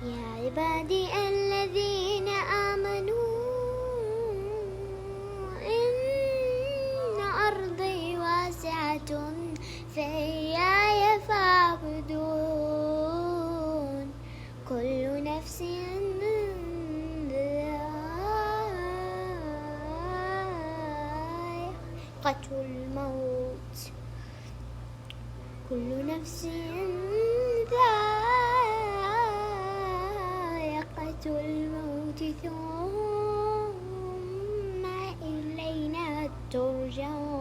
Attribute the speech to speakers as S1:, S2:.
S1: يا عبادي الذين آمنوا إن أرضي واسعة فإياي فاعبدون كل نفس ذائقة الموت كل نفس ذائقة الموت ثم إلينا ترجعون.